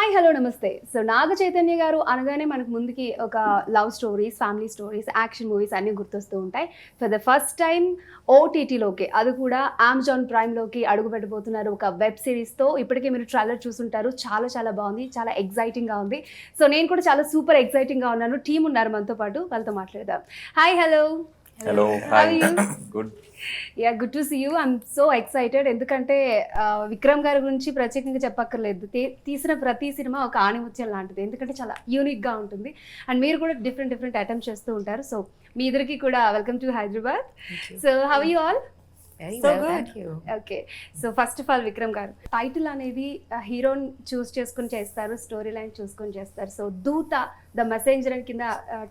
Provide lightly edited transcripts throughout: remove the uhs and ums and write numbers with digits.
Hi hello నమస్తే. So Naga Chaitanya గారు అనగానే మనకు ముందుకి ఒక love stories, family stories, action movies అన్నీ గుర్తొస్తూ ఉంటాయి. ఫర్ ద ఫస్ట్ టైం ఓటీటీలోకి, అది కూడా అమెజాన్ ప్రైమ్లోకి అడుగు పెట్టబోతున్నారు ఒక వెబ్ సిరీస్తో. ఇప్పటికే మీరు ట్రైలర్ చూసుంటారు. చాలా చాలా బాగుంది, చాలా ఎగ్జైటింగ్గా ఉంది. సో నేను కూడా చాలా సూపర్ ఎగ్జైటింగ్గా ఉన్నాను. టీం ఉన్నారు మనతో పాటు, వాళ్ళతో మాట్లాడదాం. Hi hello. Hello, hi. Good. Yeah, good to see you. I'm so excited. ఎందుకంటే విక్రమ్ గారి గురించి ప్రత్యేకంగా చెప్పక్కర్లేదు. తీసిన ప్రతి సినిమా ఒక ఆణిముత్యం లాంటిది, ఎందుకంటే చాలా యూనిక్గా ఉంటుంది. అండ్ మీరు కూడా డిఫరెంట్ అటెంప్ట్ చేస్తూ ఉంటారు. సో మీ ఇద్దరికి కూడా welcome to Hyderabad. So how you all? Very well, thank you. Okay, so first of all Vikram గారు, టైటిల్ అనేది హీరోని చూస్ చేసుకుని చేస్తారు, స్టోరీ లైన్ చూసుకొని చేస్తారు. సో దూత ద మెసెంజర్ అని కింద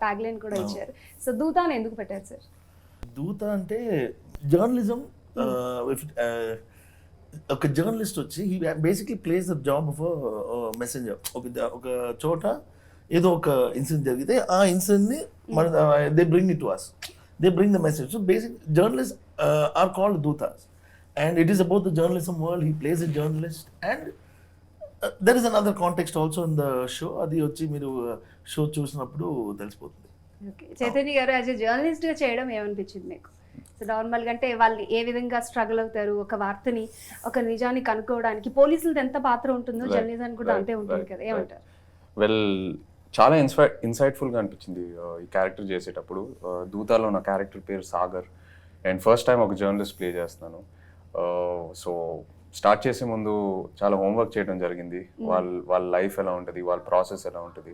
ట్యాగ్ లైన్ కూడా ఇచ్చారు. సో దూత అని ఎందుకు పెట్టారు సార్? దూత అంటే జర్నలిజం. ఒక జర్నలిస్ట్ వచ్చి he basically plays the job of messenger. ఒక చోట ఏదో ఒక ఇన్సిడెంట్ జరిగితే ఆ ఇన్సిడెంట్ని మన they bring it to us, they bring the message. So basic journalist are called దూతాస్, and it is about the journalism world. He plays a journalist and there is another context also in the show. అది వచ్చి మీరు show చూసినప్పుడు తెలిసిపోతుంది. Okay, Chaitanya గారు as a జర్నలిస్ట్గా చేయడం ఏమనిపించింది మీకు? సో నార్మల్గా అంటే వాళ్ళు ఏ విధంగా స్ట్రగుల్ అవుతారు, ఒక వార్తని, ఒక నిజాన్ని కనుక్కోవడానికి పోలీసులది ఎంత పాత్ర ఉంటుందో జర్నలిజానికి కూడా అంతే ఉంటుంది కదా, ఏమంటారు? వెల్, చాలా ఇన్సైట్ఫుల్గా అనిపించింది ఈ క్యారెక్టర్ చేసేటప్పుడు. దూతాలో నా క్యారెక్టర్ పేరు సాగర్, అండ్ ఫస్ట్ టైం ఒక జర్నలిస్ట్ ప్లే చేస్తున్నాను. సో స్టార్ట్ చేసే ముందు చాలా హోంవర్క్ చేయడం జరిగింది. వాళ్ళ లైఫ్ ఎలా ఉంటుంది, వాళ్ళ ప్రాసెస్ ఎలా ఉంటుంది,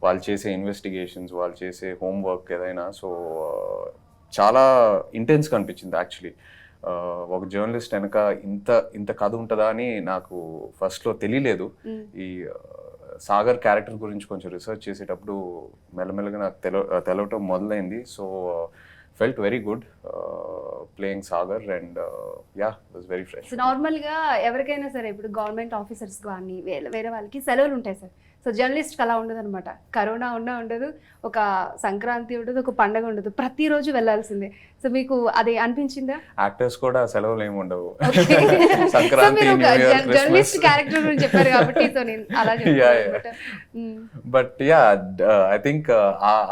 వాళ్ళు చేసే ఇన్వెస్టిగేషన్స్, వాళ్ళు చేసే హోంవర్క్ ఏదైనా. సో చాలా ఇంటెన్స్గా అనిపించింది యాక్చువల్లీ. ఒక జర్నలిస్ట్ వెనక ఇంత కథ ఉంటుందా అని నాకు ఫస్ట్లో తెలియలేదు. ఈ సాగర్ క్యారెక్టర్ గురించి కొంచెం రీసెర్చ్ చేసేటప్పుడు మెల్లమెల్లగా నాకు తెలవటం మొదలైంది. So felt very good playing Sagar, and yeah, it was very fresh. So నార్మల్గా ఎవరికైనా సరే, ఇప్పుడు గవర్నమెంట్ ఆఫీసర్స్ కానీ వేరే వాళ్ళకి సెలవులు ఉంటాయి సార్. సో జర్నలిస్ట్కి అలా ఉండదు అనమాట. కరోనా ఉండదు, ఒక సంక్రాంతి ఉండదు, ఒక పండగ ఉండదు, ప్రతిరోజు వెళ్ళాల్సిందే. సో మీకు అది అనిపించిందా? యాక్టర్స్ కూడా సెలవులు ఏమి ఉండవు. సంక్రాంతి, జర్నలిస్ట్ క్యారెక్టర్ గురించి చెప్పారు కాబట్టి సో నేను అలా చెప్పాను. బట్ యా, ఐ థింక్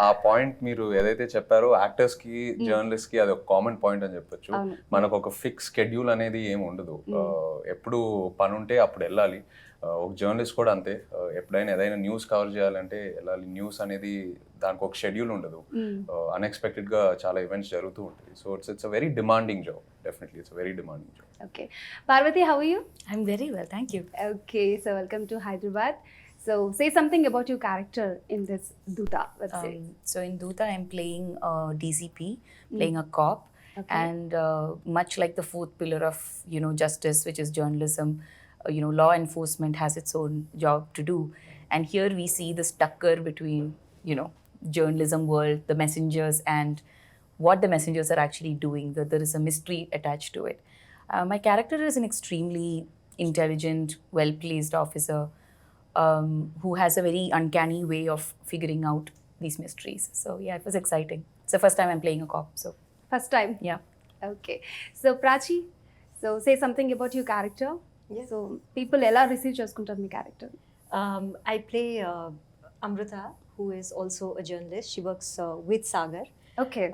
ఆ పాయింట్ మీరు ఏదైతే చెప్పారో, యాక్టర్స్ కి జర్నలిస్ట్ కి అది ఒక కామన్ పాయింట్ అని చెప్పొచ్చు. మనకు ఒక ఫిక్స్ షెడ్యూల్ అనేది ఏమి ఉండదు. ఎప్పుడు పని ఉంటే అప్పుడు వెళ్ళాలి. ఒక జర్నలిస్ట్ కూడా అంతే. ఎప్పుడైనా ఏదైనా న్యూస్ కవర్ చేయాలంటే వెళ్ళాలి. న్యూస్ అనేది దానికి ఒక షెడ్యూల్ ఉండదు. అన్ఎక్స్పెక్టెడ్ గా చాలా ఈవెంట్స్ జరుగుతూ ఉంటాయి. So it's a very demanding job. Definitely it's a very demanding job. Okay, Parvati, how are you? I'm very well, thank you. Okay, so welcome to Hyderabad. So say something about your character in this Dhootha web series. So in Dhootha, I'm playing DCP, playing a cop, and much like the fourth pillar of justice, which is journalism, law enforcement has its own job to do, and here we see this tucker between journalism world, the messengers, and what the messengers are actually doing. That there is a mystery attached to it. My character is an extremely intelligent, well-placed officer. Who has a very uncanny way of figuring out these mysteries. So yeah, it was exciting. It's the first time I'm playing a cop. So first time? Yeah. Okay. So Prachi, so say something about your character. Yeah. So people ella receive cheskuntaru me character? I play Amrita, who is also a journalist. She works with Sagar. Okay.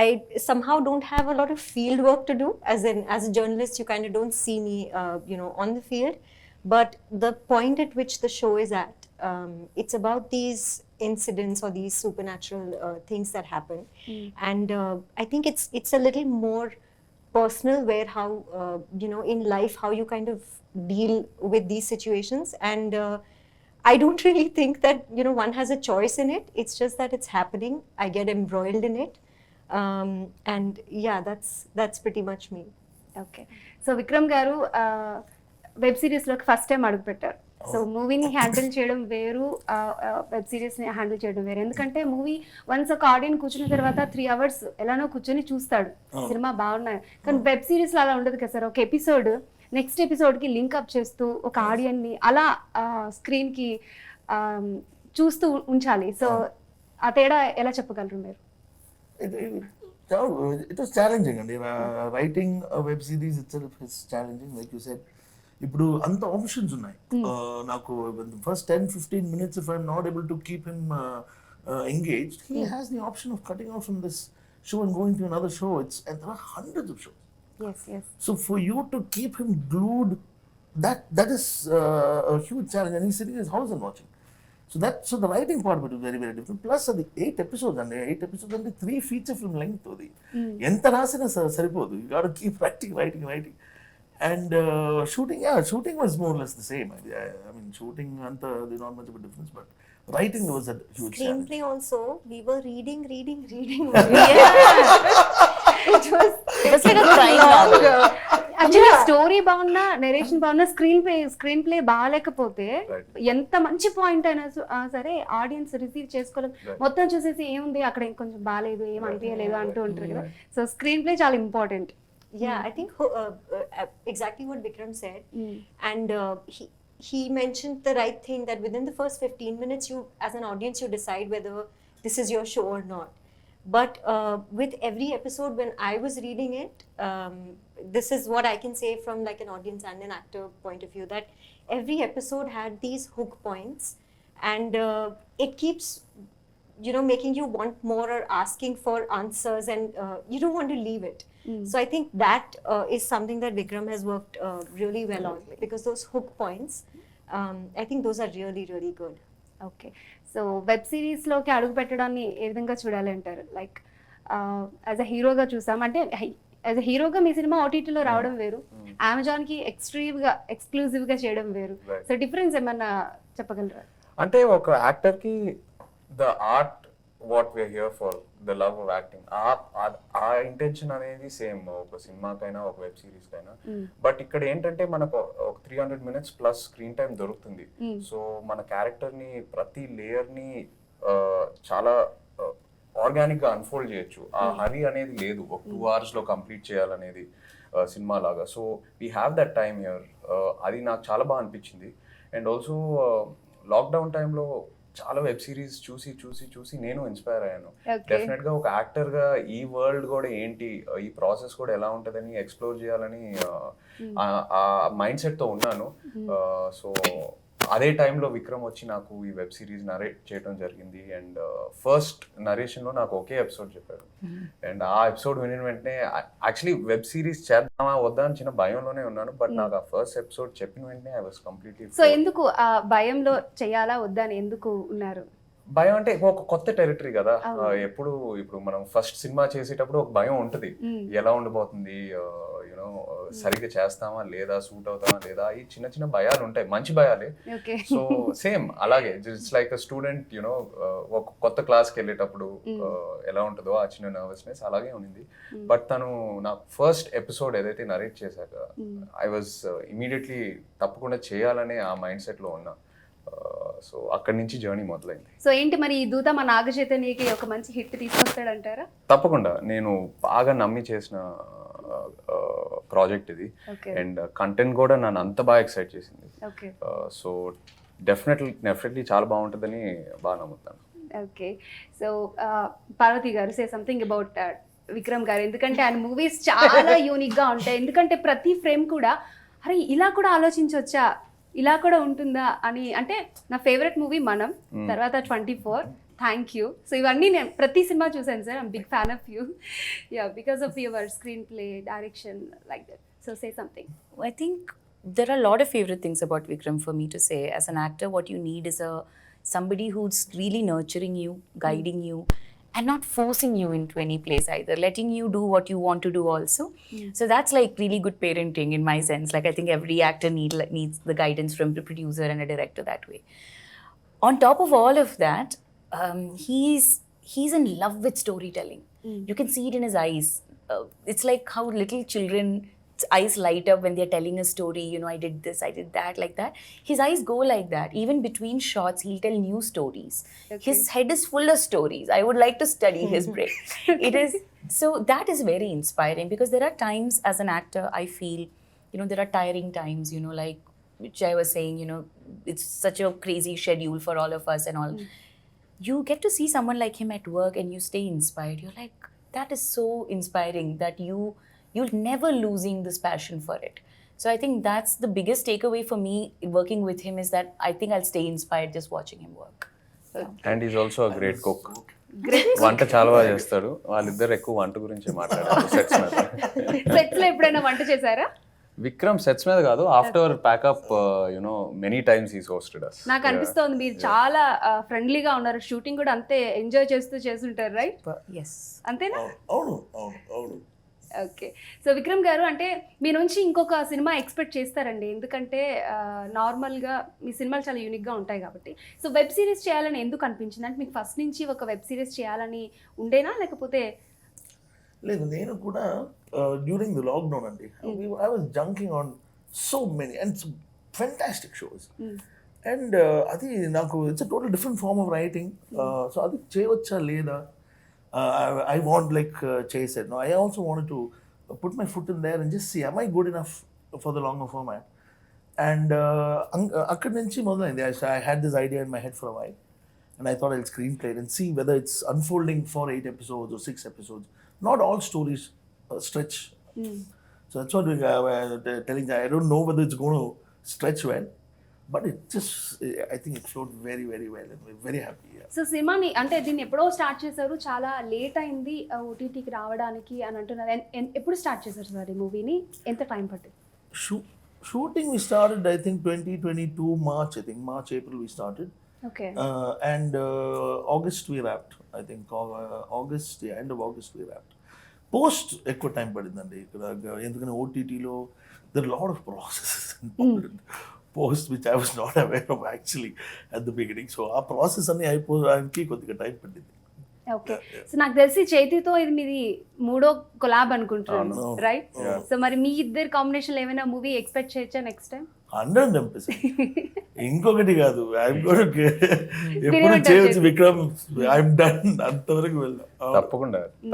I somehow don't have a lot of field work to do. As a journalist, you kind of don't see me, on the field. But the point at which the show is at, it's about these incidents or these supernatural things that happen. And I think it's a little more personal, where how, in life, how you kind of deal with these situations. And I don't really think that, one has a choice in it. It's just that it's happening. I get embroiled in it. And yeah, that's pretty much me. Okay. So Vikram garu, web సిరీస్లోకి first time అడుగుపెట్టారు. So మూవీని handle చేయడం వేరు, web సిరీస్ని handle చేయడం వేరు. ఎందుకంటే movie once ఒక audience కూర్చున్న తర్వాత 3 hours ఎలానో కూర్చొని చూస్తాడు, సినిమా బాగున్నాయి. కానీ వెబ్ సిరీస్లో అలా ఉండదు కదా సార్. ఒక ఎపిసోడ్ నెక్స్ట్ ఎపిసోడ్కి లింక్ అప్ చేస్తూ ఒక ఆడియన్ని అలా స్క్రీన్కి చూస్తూ ఉంచాలి. సో ఆ తేడా ఎలా చెప్పగలరు మీరు? It was challenging, and writing a web series itself is challenging. Like you said, ఇప్పుడు అంత ఆప్షన్స్ ఉన్నాయి. నాకు first 10-15 minutes if I'm not able to keep him engaged, he has the option of cutting off from this show and going to another show. And there are hundreds of shows. yes. So for you to keep him glued, that is a huge challenge, and he's sitting in his house and watching. So the writing part of it is very, very different. Plus the 8 episodes and 3 feature film length odi. Enta rasina saripodu. You got to keep writing. And shooting was more or less the same. I mean, shooting anta there's not much of a difference, but writing was a huge challenge. Screenplay also, we were reading. It was like a crime novel. Actually story బాగున్నా, narration బాగున్నా, screen play బాగాలేకపోతే ఎంత మంచి point అయినా సరే audience receive చేసుకోలేదు. మొత్తం చూసేసి ఏముంది అక్కడ ఇంకొంచెం బాగాలేదు, ఏం అనిపించలేదు అంటూ ఉంటారు కదా. సో స్క్రీన్ ప్లే చాలా important. Yeah, I think exactly what Vikram said. And he mentioned the right thing, that within the first 15 minutes, you as an audience, you decide whether this is your show or not. But with every episode, when I was reading it, this is what I can say from like an audience and an actor point of view, that every episode had these hook points, and it keeps, you know, making you want more or asking for answers, and you don't want to leave it. So I think that is something that Vikram has worked really well on, because those hook points, I think those are really, really good. Okay, so web సిరీస్లోకి అడుగు పెట్టడాన్ని ఏ విధంగా చూడాలి అంటారు? Like as a హీరోగా చూసాం, అంటే as a హీరోగా మీ సినిమా ఓటీటీలో రావడం వేరు, అమెజాన్కి ఎక్స్క్లూజివ్గా చేయడం వేరు. సో డిఫరెన్స్ ఏమన్నా చెప్పగలరా? అంటే ఒక యాక్టర్కి the art what we're here for, the love of acting, ఆ ఇంటెన్షన్ అనేది సేమ్ ఒక సినిమాకైనా ఒక వెబ్ సిరీస్ కైనా. బట్ ఇక్కడ ఏంటంటే మనకు ఒక 300 minutes ప్లస్ స్క్రీన్ టైం దొరుకుతుంది. సో మన క్యారెక్టర్ ని ప్రతి లేయర్ ని చాలా ఆర్గానిక్ గా అన్ఫోల్డ్ చేయొచ్చు. ఆ హరి అనేది లేదు, ఒక 2 hours లో కంప్లీట్ చేయాలనేది సినిమా లాగా. So we have that time here. అది నాకు చాలా బాగా అనిపించింది. అండ్ ఆల్సో లాక్డౌన్ టైంలో చాలా వెబ్ సిరీస్ చూసి నేను ఇన్స్పైర్ అయ్యాను. డెఫినెట్ గా ఒక యాక్టర్ గా ఈ వరల్డ్ కూడా ఏంటి, ఈ ప్రాసెస్ కూడా ఎలా ఉంటుందని ఎక్స్ప్లోర్ చేయాలని ఆ మైండ్ సెట్ తో ఉన్నాను. సో అదే టైంలో విక్రమ్ వచ్చి నాకు ఈ వెబ్ సిరీస్ నరేట్ చేయడం జరిగింది. అండ్ ఫస్ట్ నరేషన్ లో నాకు ఒకే ఎపిసోడ్ చెప్పాడు. అండ్ ఆ ఎపిసోడ్ వినిన వెంటనే యాక్చువల్లీ వెబ్ సిరీస్ చేద్దామా వద్దా అని చిన్న భయంలోనే ఉన్నాను. బట్ నాకు ఆ ఫస్ట్ ఎపిసోడ్ చెప్పిన వెంటనే ఐ వాస్ కంప్లీట్లీ. సో ఎందుకు ఆ భయంలో చేయాలా వద్దా అని ఎందుకు ఉన్నారు? భయం అంటే ఒక కొత్త టెరిటరీ కదా. ఇప్పుడు మనం ఫస్ట్ సినిమా చేసేటప్పుడు ఒక భయం ఉంటుంది, ఎలా ఉండబోతుంది, యూనో సరిగ్గా చేస్తామా లేదా, సూట్ అవుతామా లేదా, ఈ చిన్న చిన్న భయాలు ఉంటాయి, మంచి భయాలే. సో సేమ్ అలాగే it's like a student, you know ఒక కొత్త క్లాస్కి వెళ్ళేటప్పుడు ఎలా ఉంటుందో ఆ చిన్న నర్వస్నెస్ అలాగే ఉంది. బట్ తను నా ఫస్ట్ ఎపిసోడ్ ఏదైతే నరేట్ చేశాక ఐ వాజ్ ఇమీడియట్లీ తప్పకుండా చేయాలనే ఆ మైండ్ సెట్ లో ఉన్నా. సో అక్కడి నుంచి జర్నీ మొదలైంది. సో ఏంటి మరి ఈ దూత మా నాగ చైతన్యకి ఒక మంచి హిట్ తీసుకొస్తాడంటారా? తప్పకుండా. నేను బాగా నమ్మి చేసిన ప్రాజెక్ట్ ఇది. అండ్ కంటెంట్ కూడా నన్ను అంత బాగా ఎక్సైట్ చేసింది. సో డెఫినెట్లీ చాలా బాగుంటుందని బాగా నమ్ముతాను. ఓకే, సో పార్వతి గారు, సే సంథింగ్ అబౌట్ విక్రమ్ గారు. ఎందుకంటే ఆయన మూవీస్ చాలా యూనిక్ గా ఉంటాయి. ఎందుకంటే ప్రతి ఫ్రేమ్ కూడా అరే ఇలా కూడా ఆలోచించవచ్చా, ఇలా కూడా ఉంటుందా అని. అంటే నా ఫేవరెట్ మూవీ మనం, తర్వాత 24, థ్యాంక్ యూ. సో ఇవన్నీ నేను ప్రతి సినిమా చూసాను sir. I'm big fan of you. Yeah, because of your screenplay, direction, like that. So say something. I think there are a lot of favorite things about Vikram for me to say. As an actor, what you need is somebody who's really nurturing you, guiding you, and not forcing you into any place either, letting you do what you want to do also. So that's like really good parenting in my sense. Like I think every actor needs the guidance from the producer and a director that way. On top of all of that, he's in love with storytelling. You can see it in his eyes. It's like how little children eyes light up when they're telling a story, you know, I did this, I did that, like that. His eyes go like that. Even between shots, he'll tell new stories. Okay. His head is full of stories. I would like to study his brain. It is, so that is very inspiring, because there are times as an actor, I feel, you know, there are tiring times, you know, like, which I was saying, you know, it's such a crazy schedule for all of us and all. You get to see someone like him at work and you stay inspired. You're like, that is so inspiring that you're never losing this passion for it. So I think that's the biggest takeaway for me working with him, is that I think I'll stay inspired just watching him work. And is also a great cook. Great. వంట చాలా బాగా చేస్తాడు. వాళ్ళిద్దరు ఎక్కువ వంట గురించే మాట్లాడారు sets మీద. సెట్స్ లో ఎప్పుడైనా వంట చేశారా? విక్రమ్ సెట్స్ మీద కాదు, after pack up many times he's hosted us. నాకు అనిపిస్తోంది మీరు చాలా ఫ్రెండ్లీగా ఉన్నారు, షూటింగ్ కూడా అంతే ఎంజాయ్ చేస్తూ చేస్తుంటారు, రైట్? Yes. అంతేనా? అవును. ఓకే. సో విక్రమ్ గారు, అంటే మీ నుంచి ఇంకొక సినిమా ఎక్స్పెక్ట్ చేస్తారండి, ఎందుకంటే నార్మల్గా మీ సినిమాలు చాలా యూనిక్గా ఉంటాయి కాబట్టి. సో వెబ్ సిరీస్ చేయాలని ఎందుకు అనిపించింది? అంటే మీకు ఫస్ట్ నుంచి ఒక వెబ్ సిరీస్ చేయాలని ఉండేనా, లేకపోతే? లేదు, నేను కూడా డ్యూరింగ్ ది లాక్డౌన్ అండి, I was junking on so many and fantastic shows. And అది నాకు it's a total different form of writing. So అది చేయవచ్చా లేదా, I want like Chase said. No, I also wanted to put my foot in there and just see, am I good enough for the longer format? And akkad nunchi modalaindi. I had this idea in my head for a while, and I thought I'll screenplay it and see whether it's unfolding for 8 episodes or 6 episodes. Not all stories stretch. So that's what we're telling. I don't know whether it's going to stretch well, but it just, I think it flowed very, very well, and we're very happy. So సినిమాని అంటే దీన్ని ఎప్పుడో start చేశారు, చాలా late అయింది ఓటీటీకి రావడానికి అని అంటున్నారు. ఎప్పుడు స్టార్ట్ చేశారు సార్ ఈ మూవీని? ఎంత టైం పట్టింది? Shooting we started, I think 2022 March. I think March, April we started. Okay. And August we wrapped. I think August, yeah, end of August we wrapped. Post ఎక్కువ టైం పడిందండి ఇక్కడ, ఎందుకంటే ఓటీటీలో there are a lot of processes involved. Post which I was not aware of actually at the beginning. So ఆ process అన్ని అయిపోవడానికి కొద్దిగా time పట్టింది. ఓకే. సో నాకు తెలిసి చైతీతో ఇది మీది 3వ కొలాబ్ అనుకుంటున్నాను, రైట్? సో మరి మీ ఇద్దరు కాంబినేషన్ ఏమైనా మూవీ ఎక్స్పెక్ట్ చేయొచ్చా నెక్స్ట్ టైం? 100%. ఇంకొకటి కాదు, ఎప్పుడు చేయొచ్చు విక్రమ్, ఐఎమ్ డన్, అంతవరకు వెళ్దాం.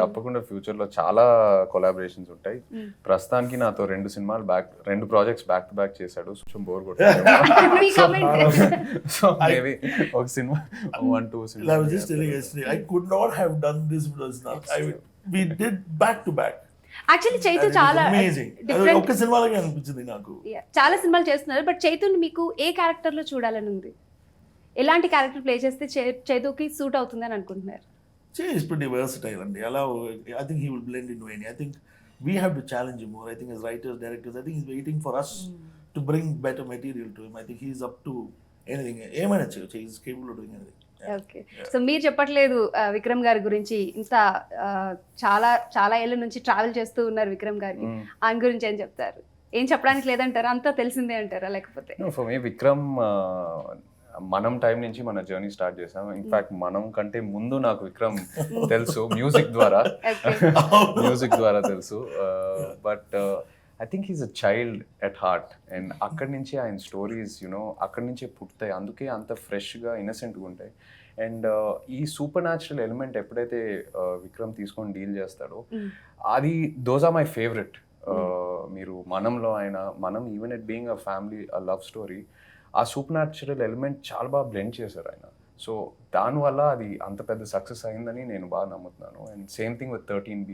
తప్పకుండా ఫ్యూచర్ లో చాలా కొలాబరేషన్స్ ఉంటాయి. ప్రస్తుతానికి నాతో 2 ప్రాజెక్ట్స్ బ్యాక్ టు బ్యాక్ చేశాడు, కొంచెం బోర్ కొట్టాడు. సో మేబీ ఒక cinema 1-2 I was just telling yesterday, I could not have done this because we did back to back. Actually Chaitu చాలా డిఫరెంట్, ఒక సినిమాలాగే అనిపించింది నాకు. చాలా సినిమాలు చేస్తున్నారు, బట్ చైతుని మీకు ఏ క్యారెక్టర్ లో చూడాలని ఉంది? ఎలాంటి క్యారెక్టర్ ప్లే చేస్తే చైతుకి సూట్ అవుతుంది అని అనుకుంటున్నారు? Jay is pretty versatile and I think he will blend into any. I think we have to challenge him more. I think as writers, directors, I think he's waiting for us to bring better material to him. I think he's up to anything. ఏమైనా చేయొచ్చు, he's capable of doing anything. Okay. So మీరు చెప్పట్లేదు విక్రమ్ గారి గురించి, ఇంత చాలా చాలా ఏళ్ళ నుంచి ట్రావెల్ చేస్తూ ఉన్నారు విక్రమ్ గారికి, ఆయన గురించి ఏం చెప్తారు? ఏం చెప్పడానికి లేదంటారా, అంతా తెలిసిందే అంటారా, లేకపోతే? ఫర్ మీ విక్రమ్, మనం టైం నుంచి మన జర్నీ స్టార్ట్ చేసాం. ఇన్ఫాక్ట్ మనం కంటే ముందు నాకు విక్రమ్ తెలుసు, మ్యూజిక్ ద్వారా తెలుసు. But I think he's a child at heart, and అక్కడి నుంచి ఆయన స్టోరీస్ అక్కడి నుంచే పుడతాయి, అందుకే అంత ఫ్రెష్గా ఇన్నసెంట్గా ఉంటాయి. అండ్ ఈ సూపర్ న్యాచురల్ ఎలిమెంట్ ఎప్పుడైతే విక్రమ్ తీసుకొని డీల్ చేస్తాడో, అది దోస్ ఆర్ మై ఫేవరెట్. మీరు మనంలో మనం even it being a family, a love story, ఆ సూపర్ న్యాచురల్ ఎలిమెంట్ చాలా బాగా బ్లెండ్ చేశారు ఆయన. సో దానివల్ల అది అంత పెద్ద సక్సెస్ అయిందని నేను బాగా నమ్ముతున్నాను. And same thing with 13B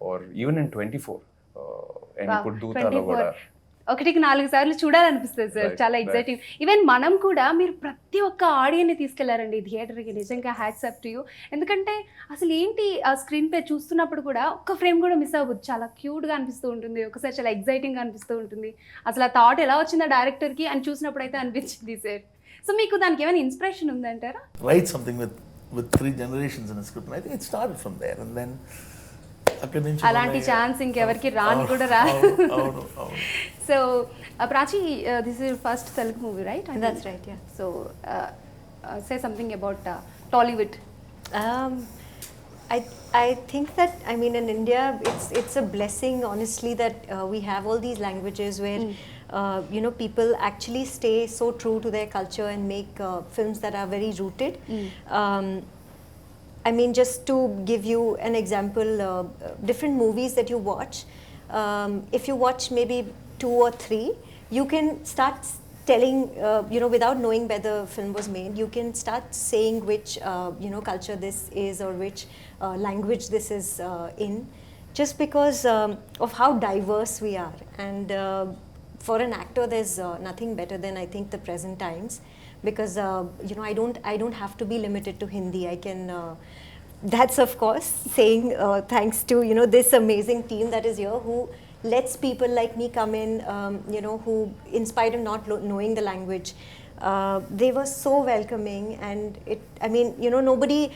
or even in 24. And ఇప్పుడు ధూతాలో కూడా 1కి 4 సార్లు చూడాలనిపిస్తుంది సార్, చాలా ఎగ్జైటింగ్. ఈవెన్ మనం కూడా, మీరు ప్రతి ఒక్క ఆడియన్ని తీసుకెళ్లారండి థియేటర్కి, నిజంగా హ్యాట్స్ ఆఫ్ టు యూ. ఎందుకంటే అసలు ఏంటి, ఆ స్క్రీన్ ప్లే చూస్తున్నప్పుడు కూడా ఒక్క ఫ్రేమ్ కూడా మిస్ అవ్వదు, చాలా క్యూట్గా అనిపిస్తూ ఉంటుంది, ఒకసారి చాలా ఎగ్జైటింగ్గా అనిపిస్తూ ఉంటుంది. అసలు ఆ థాట్ ఎలా వచ్చిందా డైరెక్టర్కి అని చూసినప్పుడు అయితే అనిపించింది సార్. సో మీకు దానికి ఏమైనా ఇన్స్పిరేషన్ ఉందంటారా? Write something with 3 generations in a script, and I think it started from there, and then అలాంటి ఛాన్స్ ఇంకెవరికి రాను కూడా రా. So Prachi, this is first Telugu movie, right? That's right, yeah. So say something about Tollywood. I think that, I mean, in India, it's a blessing, honestly, that we have all these languages where people actually stay so true to their culture and make films that are very rooted. I mean, just to give you an example, different movies that you watch, if you watch maybe 2 or 3, you can start telling, without knowing where the film was made, you can start saying which, culture this is or which language this is in, just because of how diverse we are. And for an actor, there's nothing better than I think the present times, because you know, I don't have to be limited to Hindi. I can. That's of course saying thanks to, you know, this amazing team that is here, who lets people like me come in, you know, who, in spite of not knowing the language, they were so welcoming. And it, I mean, you know, nobody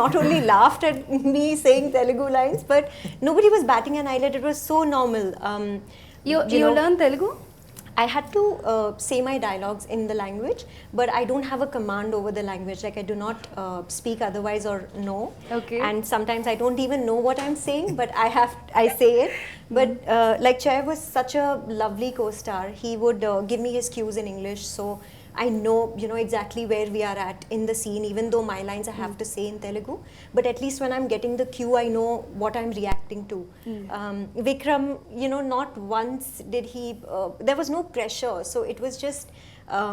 not only laughed at me saying Telugu lines, but nobody was batting an eyelid. It was so normal. You know, learn Telugu? I had to say my dialogues in the language, but I don't have a command over the language. Like, I do not speak otherwise or know. Okay. And sometimes I don't even know what I'm saying, but I say it. But like Chai was such a lovely co-star. He would give me his cues in English, so I know, you know, exactly where we are at in the scene, even though my lines I have to say in Telugu. But at least when I'm getting the cue, I know what I'm reacting to. Vikram, you know, not once did he, there was no pressure. So it was just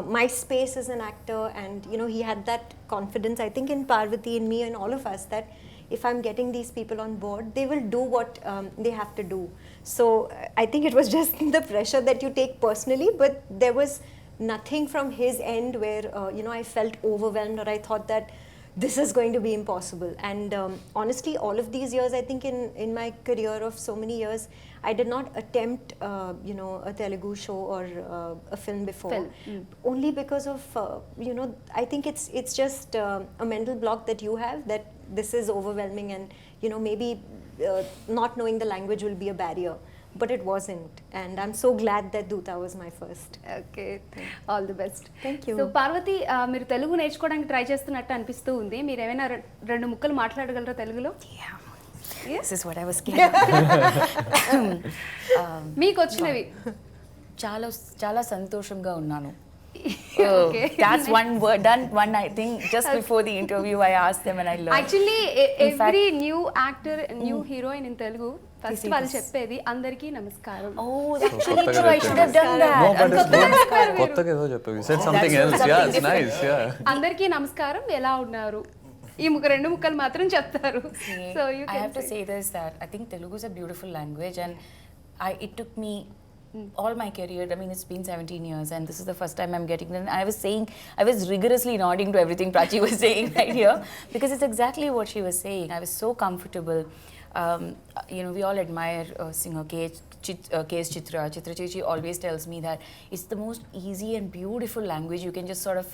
my space as an actor. And, you know, he had that confidence, I think, in Parvati, in me, and all of us, that if I'm getting these people on board, they will do what they have to do. So I think it was just the pressure that you take personally, but there was nothing from his end where you know, I felt overwhelmed or I thought that this is going to be impossible. And honestly, all of these years, I think in my career of so many years, I did not attempt you know, a Telugu show or a film before. Only because of you know, I think it's just a mental block that you have, that this is overwhelming, and you know, maybe not knowing the language will be a barrier. But it wasn't, and I'm so glad that Dhootha was my first. Okay, all the best. Thank you. So Parvati, మీరు తెలుగు నేర్చుకోవడానికి try చేస్తున్నట్టు అనిపిస్తూ ఉంది. మీరు ఏమైనా రెండు ముక్కలు మాట్లాడగలరా తెలుగులో? This is what I was scared of. మీకు వచ్చినవి? చాలా సంతోషంగా ఉన్నాను. Okay. That's one word. One I think just before the interview I asked them and I learned. Actually, every new actor, new heroine in Telugu, first వాళ్ళు చెప్పేది అందరికీ నమస్కారం. Oh, that's actually true. I should have done that. No, but it's కొత్తగా ఏదో చెప్పావు. You said something else. Yeah, it's nice. Yeah. అందరికీ నమస్కారం, ఎలా ఉన్నారు? ఈ రెండు ముక్కలు మాత్రం చెప్తారు. So you I can have to say this, that I think Telugu is a beautiful language, and it took me all my career, I mean, it's been 17 years, and this is the first time I'm getting it. I was rigorously nodding to everything Prachi was saying right here, because it's exactly what she was saying. I was so comfortable. You know, we all admire singer K.S. Chitra. Chitra Chichi always tells me that it's the most easy and beautiful language you can just sort of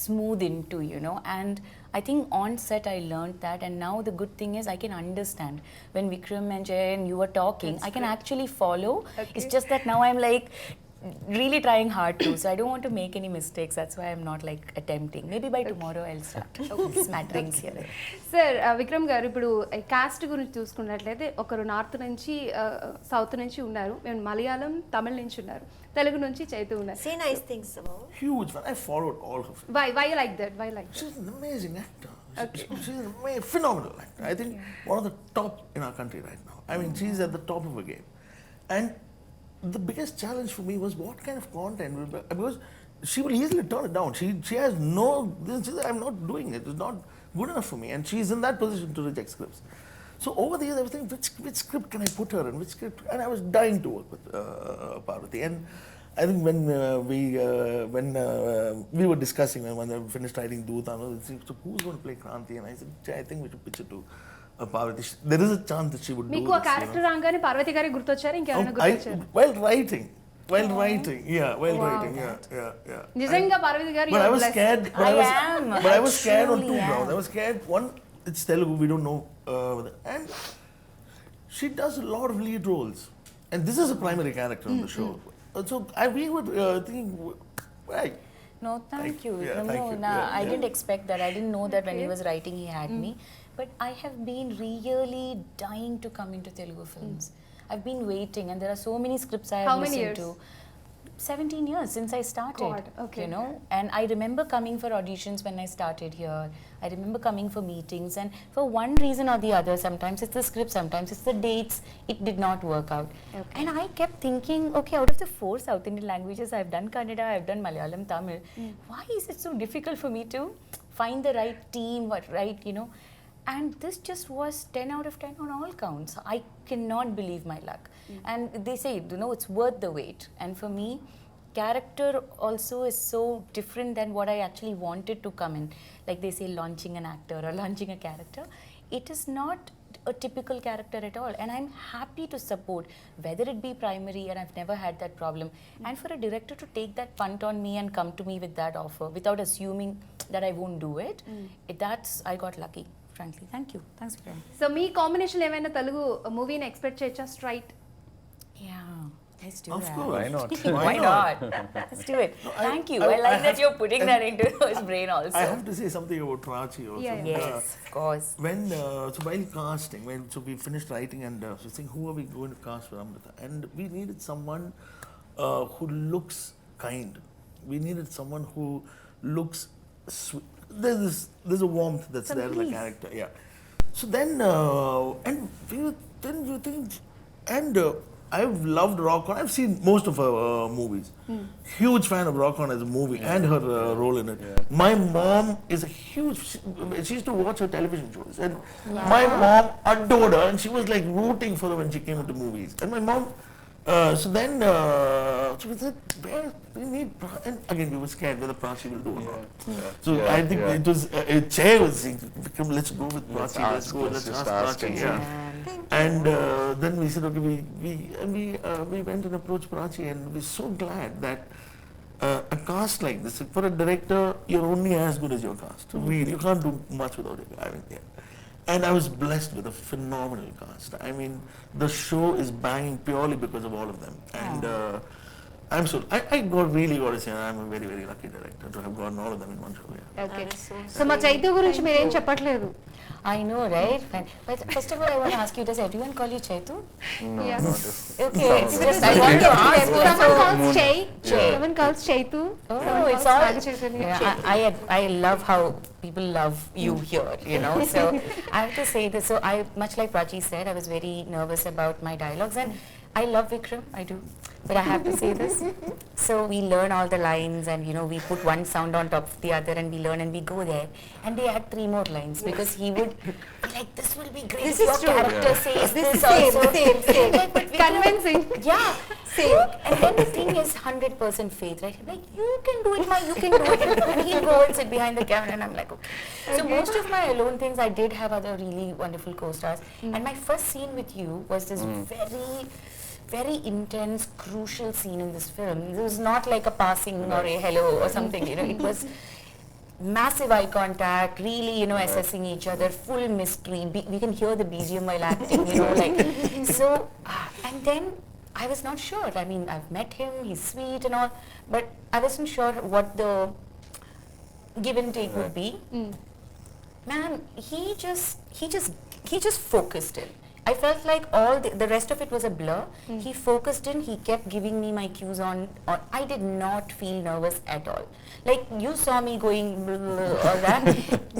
smooth into, you know. And I think on set I learned that, and now the good thing is I can understand. When Vikram and Jay and you were talking, I can actually follow. Okay. It's just that now I'm like really trying hard to, so I don't want to make any mistakes. That's why I'm not like attempting. Maybe by tomorrow I'll start smatterings here. Sir, Vikram గారు, ఇప్పుడు cost గురించి చూసుకున్నట్లయితే ఒకరు north నుంచి south నుంచి ఉన్నారు, మేము మలయాళం తమిళ నుంచి ఉన్నారు, తెలుగు నుంచి చైతు ఉన్నారు. Say nice things about. Huge fan. I followed all her films. Why like that? Why like that? She's an amazing actor. She's a phenomenal actor. I think one of the top in our country right now. I mean, she's at the top of her game. And the biggest challenge for me was what kind of content, because she will easily turn it down. She has no, I'm not doing it. It's not good enough for me, and she's in that position to reject scripts. So over the years, I was thinking, which script can I put her in? Which script? And I was dying to work with Parvati. And I think when we were discussing, when I finished writing Dhootha, so who's going to play Kranti? And I said, I think we should pitch it to Parvati. There is a chance that she would do మీకు ఆ this, character రాగానే పార్వతి గారికి గుర్తొచ్చారు, ఇంకెవరైనా గుర్తొచ్చారు? while writing, writing, yeah. నిజంగా పార్వతి గారు, But you I are was blessed. scared. But I was scared on two truly am. grounds. I was scared. One, it's Telugu. We don't know, and she does a lot of lead roles, and this is a primary character on the show. So we were thinking, right? No, thank you. Yeah, No, thank you. nah, Yeah, I yeah. didn't expect that. I didn't know that when he was writing, he had me. But I have been really dying to come into Telugu films. I've been waiting, and there are so many scripts I have How many listened years? to. 17 years since I started. God, okay. You know, and I remember coming for auditions when I started here. I remember coming for meetings, and for one reason or the other, sometimes it's the script, sometimes it's the dates, it did not work out. Okay. And I kept thinking, okay, out of the 4 South Indian languages, I've done Kannada, I've done Malayalam, Tamil. Why is it so difficult for me to find the right team, right, you know? And this just was 10 out of 10 on all counts. I cannot believe my luck. And they say, you know, it's worth the wait. And for me, character also is so different than what I actually wanted to come in. Like they say, launching an actor or launching a character. It is not a typical character at all. And I'm happy to support, whether it be primary, and I've never had that problem. And for a director to take that punt on me and come to me with that offer without assuming that I won't do it, that's, I got lucky. Frankly, thank you. Thanks, Vikram. So me combination ఏమైనా తెలుగు మూవీని expect చేయొచ్చా straight? Yeah, let's do Of that. course. Why not? Why not? Let's do it. Thank you. I like that you're putting that into his brain also. I have to say something about Prachi also. Yeah, Yes, of course. When so while casting, so we finished writing and so saying who are we going to cast for Amrita, and we needed someone who looks kind. We needed someone who looks sweet. There's a warmth that's there in the character. Yeah. So then then you think, and I've loved Rock On. I've seen most of her movies. Huge fan of Rock On as a movie and her role in it. My mom is a huge. She used to watch her television shows, and my mom adored her, and she was like rooting for her when she came into movies. And my mom. So then, so we said, where we need, and again we were scared whether Prachi will do or not. So I think it was Jay was saying, Vikram, let's go with Prachi. Let's ask Prachi. Yeah. And then we said, okay, we went and approached Prachi, and we're so glad that a cast like this, for a director, you're only as good as your cast. Really, you can't do much without it. I mean, yeah. And I was blessed with a phenomenal cast. I mean, the show is banging purely because of all of them. And I really got to say, I'm a very, very lucky director to have gotten all of them in one show. Yeah. Okay. So మా చైతు గురించి మీరు ఏం చెప్పట్లేదు. I know, right? But first of all, I want to ask you, does everyone call you Chaitu? No, Yeah. not just. Okay, it's just I want to ask. Someone calls Chai, Yeah. someone calls Chaitu. Oh, it's all. Yeah, I love how people love you here, you know. So I have to say this. So I, much like Prachi said, I was very nervous about my dialogues, and I love Vikram, I do. But I have to say this. So we learn all the lines, and you know, we put one sound on top of the other, and we learn, and we go there, and they add 3 more lines because he would be like, "This will be great. This if is your true. character says This this same, also." same. Like, but Vikram- Convincing. Yeah, same. And then the thing is 100% faith, right? Like, you can do it, you can do it. And he'll go and sit behind the camera, and I'm like, okay. So most of my alone things, I did have other really wonderful co-stars. And my first scene with you was this very intense, crucial scene in this film. It was not like a passing or a hello or something, you know. It was massive eye contact, really, you know, assessing each other, full mystery. We can hear the BGM while acting, you know, like. So, and then I was not sure. I mean, I've met him, he's sweet and all, but I wasn't sure what the give and take would be. Man, he just focused in. I felt like all the rest of it was a blur. He focused in, he kept giving me my cues on. I did not feel nervous at all. Like, you saw me going all that,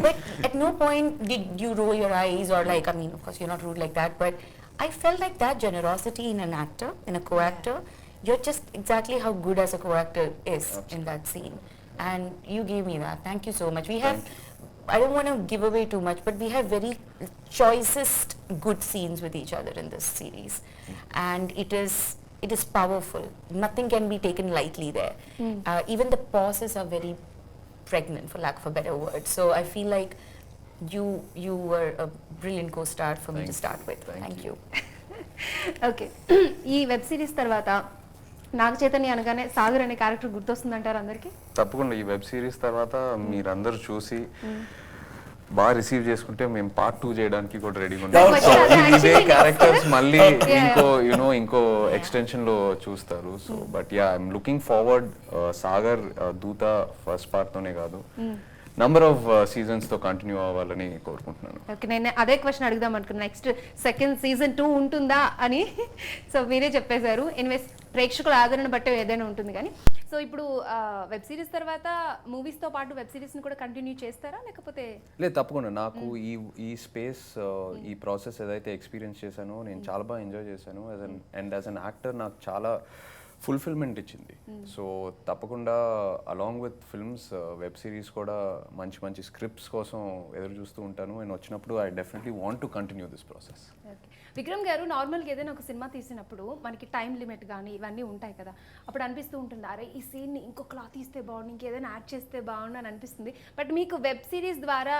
but at no point did you roll your eyes or like, I mean, of course you're not rude like that, but I felt like that generosity in an actor, in a co-actor, you're just exactly how good as a co-actor is in that scene. And you gave me that. Thank you so much. We have, I don't want to give away too much, but we have very choicest good scenes with each other in this series. And it is powerful. Nothing can be taken lightly there. Even the pauses are very pregnant, for lack of a better word. So I feel like you were a brilliant co-star for me to start with. Thank you. Okay. ఈ web series తర్వాత నాగ చైతన్య అనగానే సాగర్ అనే character గుర్తొస్తుందంటారు అందరికి? తప్పకుండా ఈ web series తర్వాత మీరందరూ చూసి బాగా రిసీవ్ చేసుకుంటే మేము పార్ట్ 2 చేయడానికి కూడా రెడీగా ఉన్నాం. సో ఇదే క్యారెక్టర్స్ మళ్ళీ ఇంకో ఎక్స్టెన్షన్ లో చూస్తారు. So but yeah I'm looking forward. Sagar దూత ఫస్ట్ పార్ట్ తోనే కాదు, నంబర్ ఆఫ్ సీజన్స్ తో కంటిన్యూ అవ్వాలని కోరుకుంటున్నాను. ఓకే, నేను అదే క్వశ్చన్ అడుగుదాం అనుకున్నాను, నెక్స్ట్ సెకండ్ సీజన్ 2 ఉంటుందా అని. సో మీరే చెప్పేశారు. ఎనివేస్ ప్రేక్షకుల ఆదరణ బట్టే ఏదైనా ఉంటుంది కానీ. సో ఇప్పుడు వెబ్ సిరీస్ తర్వాత మూవీస్ తో పాటు వెబ్ సిరీస్ ని కూడా కంటిన్యూ చేస్తారా లేకపోతే? లేదు, తప్పకుండా. నాకు ఈ స్పేస్ ఈ ప్రాసెస్ ఏదైతే ఎక్స్పీరియన్స్ చేశానో నేను చాలా బాగా ఎంజాయ్ చేశాను. యాజ్ అన్ యాక్టర్ నాకు చాలా ఫుల్ఫిల్మెంట్ ఇచ్చింది. సో తప్పకుండా along with films web series కూడా మంచి మంచి స్క్రిప్ట్స్ కోసం ఎదురు చూస్తూ ఉంటాను. అండ్ వచ్చినప్పుడు I definitely want to continue this process. Okay. Vikram గారు నార్మల్గా ఏదైనా ఒక సినిమా తీసినప్పుడు మనకి టైం లిమిట్ కానీ ఇవన్నీ ఉంటాయి కదా, అప్పుడు అనిపిస్తూ ఉంటుంది అరే ఈ సీన్ని ఇంకొకలా తీస్తే బాగుండు, ఇంకేదైనా యాడ్ చేస్తే బాగుండు అని అనిపిస్తుంది. బట్ మీకు వెబ్ సిరీస్ ద్వారా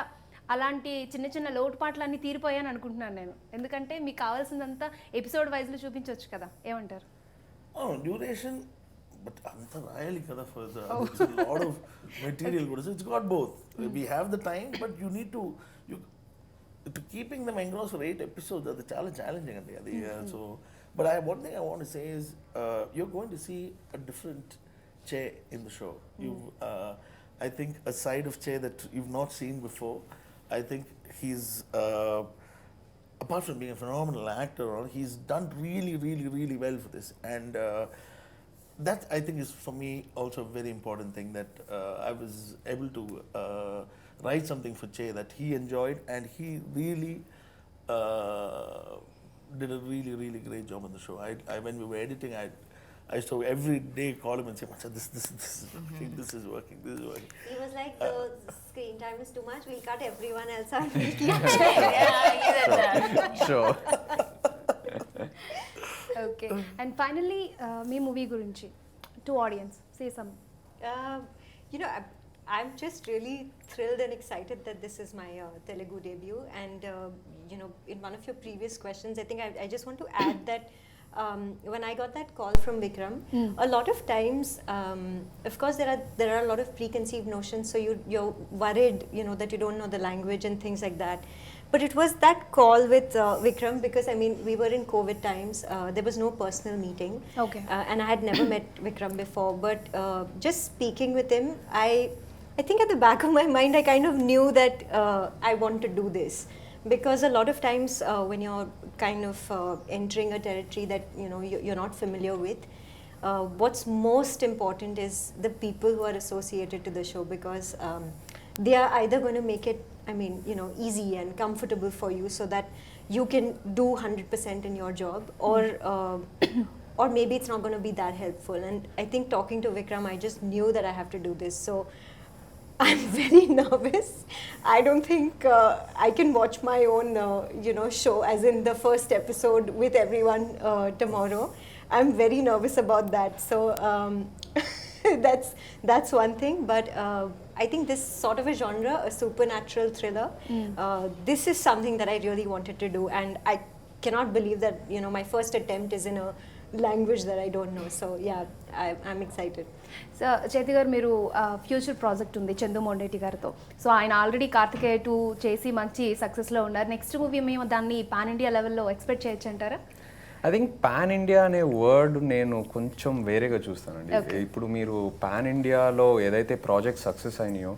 అలాంటి చిన్న చిన్న లోటుపాట్లన్నీ తీరిపోయాయని అనుకుంటున్నాను నేను. ఎందుకంటే మీకు కావాల్సిందంతా ఎపిసోడ్ వైజ్లో చూపించవచ్చు కదా, ఏమంటారు? డ్యూరేషన్ బట్ అంత రాయాలి కదా ఫర్ లాట్ ఆఫ్ మెటీరియల్ కూడా. So it's got both. We have the time but you need to keeping them engross for 8 episodes అది చాలా ఛాలెంజింగ్ అండి అది. So but one thing I want to say is you're going to see a different Che in the show. I think a side of Che that you've not seen before. I think he's apart from being a phenomenal actor, he's done really well for this, and that I think is for me also a very important thing, that I was able to write something for Che that he enjoyed, and he really did a really great job on the show. When we were editing, I used to every day call him and say, "Macha, this is working, this is working." He was like, the screen time is too much, we'll cut everyone else out. Sure. Okay. And finally మీ movie గురించి to audience say some. You know, I'm just really thrilled and excited that this is my Telugu debut. And you know, in one of your previous questions, I think I just want to add that when I got that call from Vikram, a lot of times, of course, there are a lot of preconceived notions. So you're worried, you know, that you don't know the language and things like that. But it was that call with Vikram, because I mean, we were in COVID times. There was no personal meeting. Okay. And I had never met Vikram before. But just speaking with him, I think at the back of my mind, I kind of knew that I want to do this. Because a lot of times when you're kind of entering a territory that, you know, you're not familiar with, what's most important is the people who are associated to the show, because they are either going to make it, I mean, you know, easy and comfortable for you so that you can do 100% in your job, or maybe it's not going to be that helpful. And I think talking to Vikram, I just knew that I have to do this. So I'm very nervous. I don't think I can watch my own, you know, show as in the first episode with everyone tomorrow. I'm very nervous about that. So that's one thing. But I think this sort of a genre, a supernatural thriller, this is something that I really wanted to do, and I cannot believe that, you know, my first attempt is in a language that I don't know. So yeah, I'm excited. So చేతి గారు, మీరు future project ఉంది చందు మొండేటి గారితో. So ఆయన already Karthikeya 2 చేసి మంచి సక్సెస్లో ఉన్నారు. Next movie మేము దాన్ని పాన్ ఇండియా లెవెల్లో ఎక్స్పెక్ట్ చేయొచ్చు అంటారా? ఐ థింక్ పాన్ ఇండియా అనే వర్డ్ నేను కొంచెం వేరేగా చూస్తానండి. ఇప్పుడు మీరు పాన్ ఇండియాలో ఏదైతే ప్రాజెక్ట్ సక్సెస్ అయినాయో,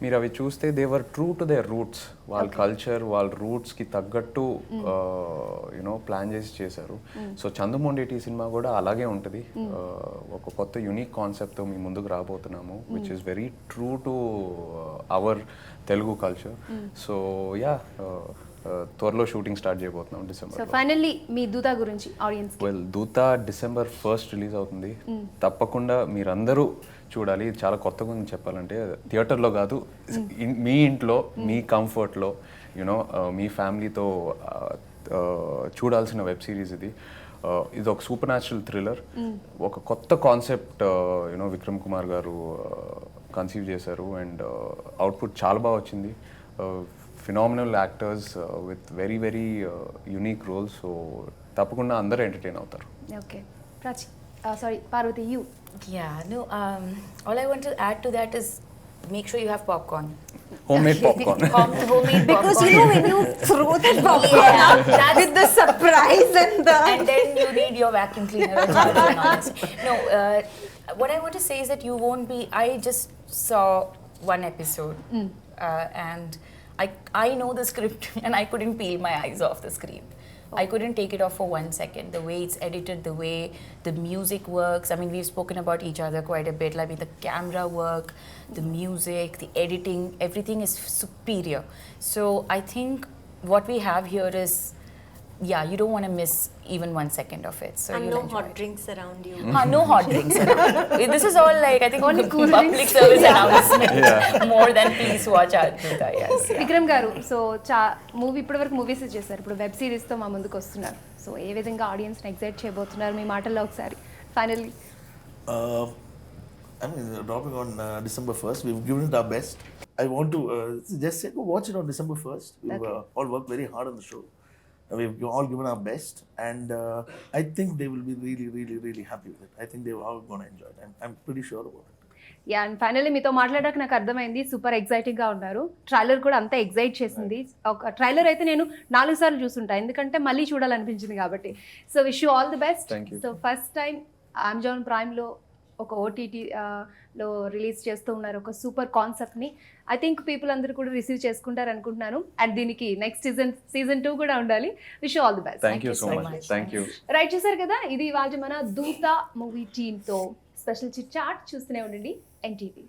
మీరు అవి చూస్తే they were true to their roots. వాళ్ళ కల్చర్, వాళ్ళ రూట్స్కి తగ్గట్టు యూనో ప్లాన్ చేసి చేశారు. సో చందుమొండేటి సినిమా కూడా అలాగే ఉంటుంది. ఒక కొత్త యూనిక్ కాన్సెప్ట్తో మీ ముందుకు రాబోతున్నాము, which is very true to our Telugu culture. So yeah, త్వరలో షూటింగ్ స్టార్ట్ చేయబోతున్నాం డిసెంబర్. సో ఫైనల్లీ మీ దూతా గురించి audience. Well, Dhootha December 1st release అవుతుంది. తప్పకుండా మీరందరూ చూడాలి. చాలా కొత్తగా ఉంది చెప్పాలంటే. థియేటర్లో కాదు, మీ ఇంట్లో మీ కంఫర్ట్లో, యూనో మీ ఫ్యామిలీతో చూడాల్సిన వెబ్ సిరీస్ ఇది. ఇది ఒక సూపర్ న్యాచురల్ థ్రిల్లర్. ఒక కొత్త కాన్సెప్ట్ యూనో విక్రమ్ కుమార్ గారు కన్సీవ్ చేశారు, అండ్ అవుట్పుట్ చాలా బాగా వచ్చింది. Phenomenal actors with very unique roles. So తప్పకుండా అందరూ ఎంటర్టైన్ అవుతారు. Okay. Prachi, sorry Parvathi, you. Yeah, no, all I want to add to that is make sure you have popcorn. Homemade popcorn. Homemade Because popcorn. you know, when you throw that popcorn Yeah, up with the surprise and the... And then you need your vacuum cleaner or garbage and all this. No, what I want to say is that you won't be... I just saw one episode and I know the script and I couldn't peel my eyes off the screen. I couldn't take it off for 1 second. The way it's edited, the way the music works. I mean, we've spoken about each other quite a bit. I mean, the camera work, the music, the editing, everything is superior. So I think what we have here is yeah, you don't want to miss even 1 second of it. So And you'll no enjoy hot it. drinks around you. No hot drinks around. This is all like, I think, Only cool public drinks. service announcement more than please watch our Dhootha. Yes. Yeah. Vikram గారు, so movie ఇప్పటివరకు movies చేశారు, ఇప్పుడు web సిరీస్తో మా ముందుకు వస్తున్నారు. So ఏ విధంగా ఆడియన్స్ని excite చేయబోతున్నారు మీ మాటల్లో ఒకసారి finally? I mean, dropping on December 1st, we've given it our best. I want to just say, go watch it on December 1st. We've all worked very hard on the show. We've all given our best, and I think they will be really, really, really happy with it. I think they're all going to enjoy it. I'm pretty sure about it. Yeah, and finally మీతో మాట్లాడాక నాకు అర్థమైంది, super ఎగ్జైటింగ్గా ఉన్నారు. Trailer కూడా అంతా excite చేసింది. ఒక trailer అయితే నేను 4 సార్లు చూసుంటా, ఎందుకంటే మళ్ళీ చూడాలనిపించింది కాబట్టి. So wish you all the best. Thank you. So first time Amazon ప్రైమ్లో ఒక ఓటీటీ లో రిలీజ్ చేస్తూ ఉన్నారు ఒక సూపర్ కాన్సెప్ట్ని. ఐ థింక్ పీపుల్ అందరూ కూడా రిసీవ్ చేసుకుంటారు అనుకుంటున్నాను. అండ్ దీనికి నెక్స్ట్ సీజన్ 2 కూడా ఉండాలి. Wish you all the best. Thank you so much. Thank you. Right, చూసారు కదా, ఇది ఇవాళ మన దూత మూవీ టీమ్తో స్పెషల్ చిట్ చాట్. చూస్తూనే ఉండండి ఎన్టీవీ.